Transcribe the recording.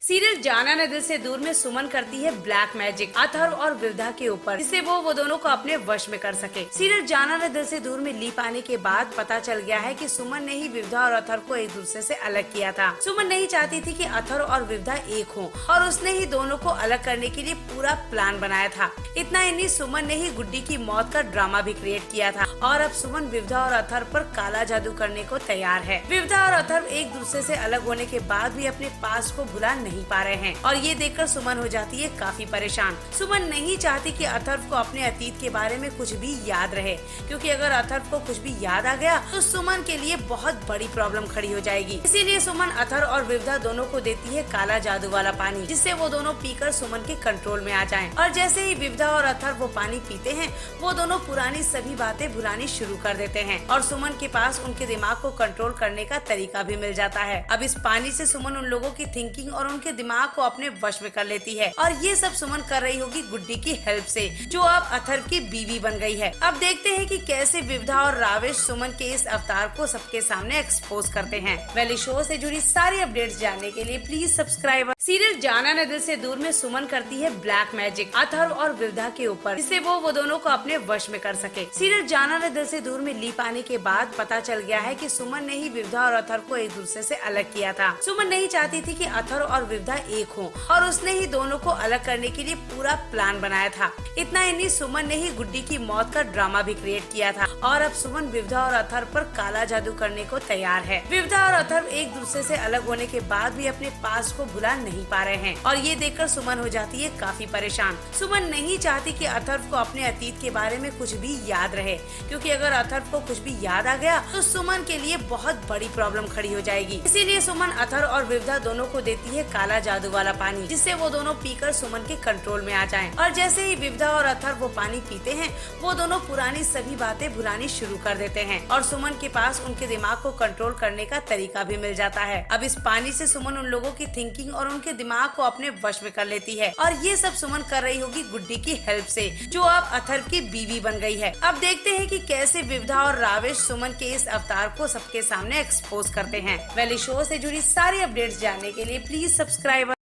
Serial जाना न दिल से दूर में सुमन करती है ब्लैक मैजिक अथर्व और विविधा के ऊपर, जिससे वो दोनों को अपने वश में कर सके। सीरियल जाना न दिल से दूर में लीप आने के बाद पता चल गया है कि सुमन ने ही विविधा और अथर्व को एक दूसरे से अलग किया था। सुमन नहीं चाहती थी कि अथर्व और विविधा एक हों और उसने ही दोनों को अलग करने के लिए पूरा प्लान बनाया था। इतना ही नहीं, सुमन ने ही गुड्डी की मौत का ड्रामा भी क्रिएट किया था और अब सुमन विविधा और अथर्व पर काला जादू करने को तैयार है। विविधा और अथर्व एक दूसरे से अलग होने के बाद भी अपने पास्ट को भुला नहीं पा रहे हैं और ये देखकर सुमन हो जाती है काफी परेशान। सुमन नहीं चाहती कि अथर्व को अपने अतीत के बारे में कुछ भी याद रहे, क्योंकि अगर अथर्व को कुछ भी याद आ गया तो सुमन के लिए बहुत बड़ी प्रॉब्लम खड़ी हो जाएगी। इसीलिए सुमन अथर्व और विविधा दोनों को देती है काला जादू वाला पानी, जिससे वो दोनों पीकर सुमन के कंट्रोल में आ जाएं। और जैसे ही विविधा और अथर्व वो पानी पीते हैं, वो दोनों पुरानी सभी बातें भुलानी शुरू कर देते हैं और सुमन के पास उनके दिमाग को कंट्रोल करने का तरीका भी मिल जाता है। अब इस पानी से सुमन उन लोगों की थिंकिंग और उनके दिमाग को अपने वश में कर लेती है और ये सब सुमन कर रही होगी गुड्डी की हेल्प से, जो अब अथर्व की बीवी बन गई है। अब देखते हैं कि कैसे विविधा और रावेश सुमन के इस अवतार को सबके सामने एक्सपोज करते हैं। वैली शो से जुड़ी सारी अपडेट्स जानने के लिए प्लीज सब्सक्राइब। सीरियल जाना न दिल से दूर में सुमन करती है ब्लैक मैजिक अथर्व और विविधा के ऊपर, जिससे वो दोनों को अपने वश में कर सके। सीरियल जाना न दिल से दूर में लीप आने के बाद पता चल गया है कि सुमन ने ही विविधा और अथर्व को एक दूसरे से अलग किया था। सुमन नहीं चाहती थी कि अथर्व और विविधा एक हों और उसने ही दोनों को अलग करने के लिए पूरा प्लान बनाया था। इतना ही नहीं, सुमन ने ही गुड्डी की मौत का ड्रामा भी क्रिएट किया था और अब सुमन विविधा और अथर्व पर काला जादू करने को तैयार है। विविधा और अथर्व एक दूसरे से अलग होने के बाद भी अपने पास्ट को भुला नहीं पा रहे हैं और ये देखकर सुमन हो जाती है काफी परेशान। सुमन नहीं चाहती कि अथर्व को अपने अतीत के बारे में कुछ भी याद रहे, क्योंकि अगर अथर्व को कुछ भी याद आ गया तो सुमन के लिए बहुत बड़ी प्रॉब्लम खड़ी हो जाएगी। इसीलिए सुमन अथर्व और विविधा दोनों को देती है काला जादू वाला पानी, जिससे वो दोनों पीकर सुमन के कंट्रोल में आ जाएं। और जैसे ही विविधा और अथर्व वो पानी पीते हैं, वो दोनों पुरानी सभी बातें भुलानी शुरू कर देते हैं और सुमन के पास उनके दिमाग को कंट्रोल करने का तरीका भी मिल जाता है। अब इस पानी से सुमन उन लोगों की थिंकिंग और उनके दिमाग को अपने वश में कर लेती है और ये सब सुमन कर रही होगी गुड्डी की हेल्प से, जो अब अथर्व की बीवी बन गई है। अब देखते हैं कि कैसे विविधा और रावेश सुमन के इस अवतार को सबके सामने एक्सपोज करते हैं। वैली शो से जुड़ी सारी अपडेट्स जानने के लिए प्लीज सब्सक्राइब।